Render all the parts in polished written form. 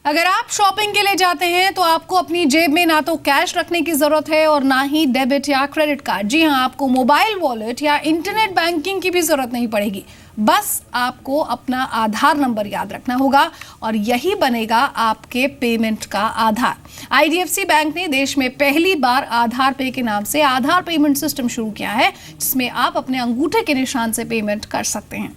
अगर आप शॉपिंग के लिए जाते हैं तो आपको अपनी जेब में ना तो कैश रखने की जरूरत है और ना ही डेबिट या क्रेडिट कार्ड। जी हां, आपको मोबाइल वॉलेट या इंटरनेट बैंकिंग की भी जरूरत नहीं पड़ेगी। बस आपको अपना आधार नंबर याद रखना होगा और यही बनेगा आपके पेमेंट का आधार। आईडीएफसी बैंक ने देश में पहली बार आधार पे के नाम से आधार पेमेंट सिस्टम शुरू किया है, जिसमें आप अपने अंगूठे के निशान से पेमेंट कर सकते हैं।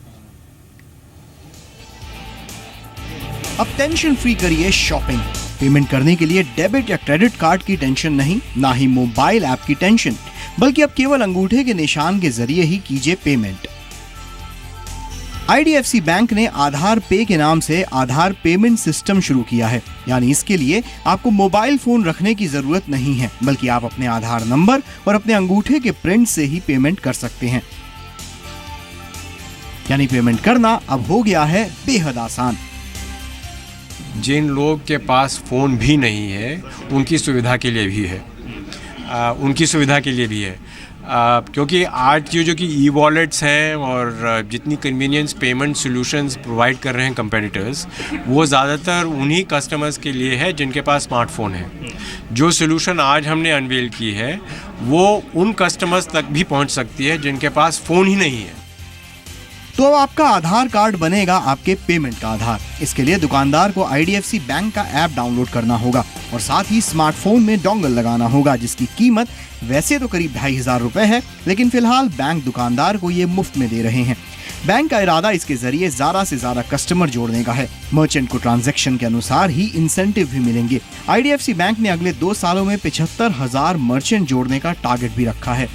अब टेंशन फ्री करिए शॉपिंग। पेमेंट करने के लिए डेबिट या क्रेडिट कार्ड की टेंशन नहीं, ना ही मोबाइल ऐप की टेंशन, बल्कि अब केवल अंगूठे के निशान के जरिए ही कीजिए पेमेंट। आईडीएफसी बैंक ने आधार पे के नाम से आधार पेमेंट सिस्टम शुरू किया है। यानी इसके लिए आपको मोबाइल फोन रखने की जरूरत नहीं है, बल्कि आप अपने आधार नंबर और अपने अंगूठे के प्रिंट से ही पेमेंट कर सकते हैं। यानी पेमेंट करना अब हो गया है बेहद आसान। जिन लोग के पास फ़ोन भी नहीं है उनकी सुविधा के लिए भी है, क्योंकि आज की जो कि ई वॉलेट्स हैं और जितनी कन्वीनियंस पेमेंट सॉल्यूशंस प्रोवाइड कर रहे हैं कंपेटिटर्स, वो ज़्यादातर उन्हीं कस्टमर्स के लिए है जिनके पास स्मार्टफोन है। जो सॉल्यूशन आज हमने अनवेल की है वो उन कस्टमर्स तक भी पहुंच सकती है जिनके पास फ़ोन ही नहीं है। तो अब आपका आधार कार्ड बनेगा आपके पेमेंट का आधार। इसके लिए दुकानदार को आईडीएफसी बैंक का ऐप डाउनलोड करना होगा और साथ ही स्मार्टफोन में डोंगल लगाना होगा, जिसकी कीमत वैसे तो करीब 2500 रुपए है, लेकिन फिलहाल बैंक दुकानदार को ये मुफ्त में दे रहे हैं। बैंक का इरादा इसके जरिए ज्यादा से ज्यादा कस्टमर जोड़ने का है। मर्चेंट को ट्रांजैक्शन के अनुसार ही इंसेंटिव भी मिलेंगे। आईडीएफसी बैंक ने अगले 2 सालों में 75,000 मर्चेंट जोड़ने का टारगेट भी रखा है।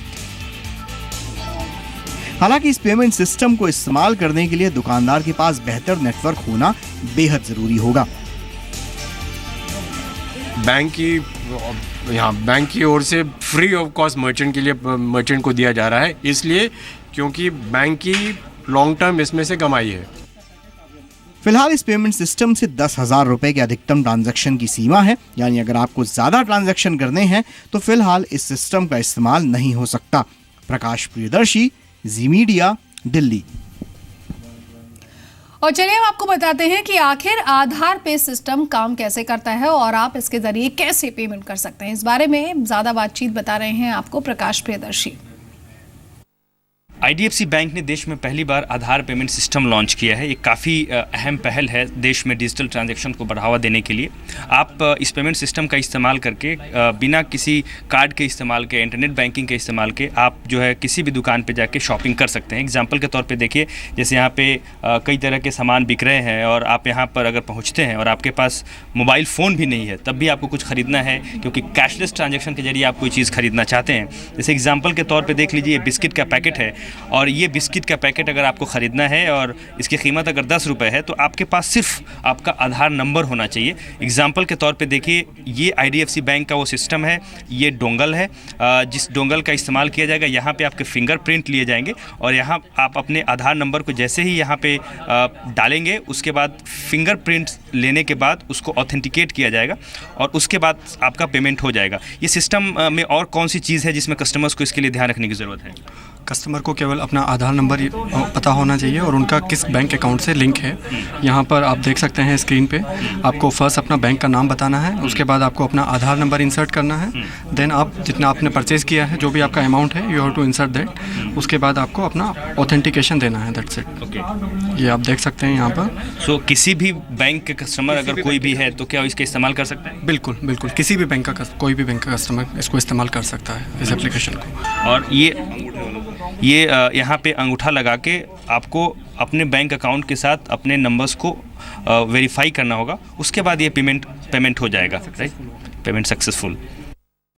हालांकि इस पेमेंट सिस्टम को इस्तेमाल करने के लिए दुकानदार के पास बेहतर नेटवर्क होना बेहद जरूरी होगा। बैंक की ओर से फ्री ऑफ कॉस्ट मर्चेंट को दिया जा रहा है, इसलिए क्योंकि बैंक की लॉन्ग टर्म इसमें से कमाई है। फिलहाल इस पेमेंट सिस्टम से 10,000 रुपए के अधिकतम ट्रांजैक्शन की सीमा है। यानी अगर आपको ज्यादा ट्रांजैक्शन करने हैं तो फिलहाल इस सिस्टम का इस्तेमाल नहीं हो सकता। प्रकाश प्रियदर्शी, जी मीडिया, दिल्ली। और चलिए हम आपको बताते हैं कि आखिर आधार पे सिस्टम काम कैसे करता है और आप इसके जरिए कैसे पेमेंट कर सकते हैं। इस बारे में ज्यादा बातचीत बता रहे हैं आपको प्रकाश प्रियदर्शी। आईडीएफसी बैंक ने देश में पहली बार आधार पेमेंट सिस्टम लॉन्च किया है। ये काफ़ी अहम पहल है देश में डिजिटल ट्रांजैक्शन को बढ़ावा देने के लिए। आप इस पेमेंट सिस्टम का इस्तेमाल करके बिना किसी कार्ड के इस्तेमाल के, इंटरनेट बैंकिंग के इस्तेमाल के आप जो है किसी भी दुकान पे जाके शॉपिंग कर सकते हैं। एग्जांपल के तौर पे देखिए, जैसे यहाँ पे कई तरह के सामान बिक रहे हैं और आप यहाँ पर अगर पहुँचते हैं और आपके पास मोबाइल फ़ोन भी नहीं है, तब भी आपको कुछ ख़रीदना है, क्योंकि कैशलेस ट्रांजेक्शन के जरिए आप कोई चीज़ खरीदना चाहते हैं। जैसे एग्जाम्पल के तौर पर देख लीजिए, ये बिस्किट का पैकेट है और ये बिस्किट का पैकेट अगर आपको ख़रीदना है और इसकी कीमत अगर 10 रुपये है, तो आपके पास सिर्फ आपका आधार नंबर होना चाहिए। एग्जाम्पल के तौर पे देखिए, ये आईडीएफसी बैंक का वो सिस्टम है, ये डोंगल है, जिस डोंगल का इस्तेमाल किया जाएगा, यहाँ पे आपके फिंगरप्रिंट लिए जाएंगे और यहाँ आप अपने आधार नंबर को जैसे ही यहाँ पे डालेंगे, उसके बाद फिंगरप्रिंट लेने के बाद उसको ऑथेंटिकेट किया जाएगा और उसके बाद आपका पेमेंट हो जाएगा। ये सिस्टम में और कौन सी चीज़ है जिसमें कस्टमर्स को इसके लिए ध्यान रखने की ज़रूरत है? कस्टमर को केवल अपना आधार नंबर पता होना चाहिए और उनका किस बैंक अकाउंट से लिंक है। यहाँ पर आप देख सकते हैं स्क्रीन पे, आपको फर्स्ट अपना बैंक का नाम बताना है, उसके बाद आपको अपना आधार नंबर इंसर्ट करना है। देन आप जितना आपने परचेज़ किया है, जो भी आपका अमाउंट है, you have to insert that. उसके बाद आपको अपना ऑथेंटिकेशन देना है, दैट्स इट। ये आप देख सकते हैं यहाँ पर। सो किसी भी बैंक के कस्टमर अगर कोई भी है तो क्या इसका इस्तेमाल कर सकते हैं? बिल्कुल बिल्कुल, किसी भी बैंक का कोई भी बैंक का कस्टमर इसको इस्तेमाल कर सकता है, इस एप्लीकेशन को। और ये यहाँ पे अंगूठा लगा के आपको अपने बैंक अकाउंट के साथ अपने नंबर्स को वेरीफाई करना होगा। उसके बाद ये पेमेंट हो जाएगा, राइट? Payment successful.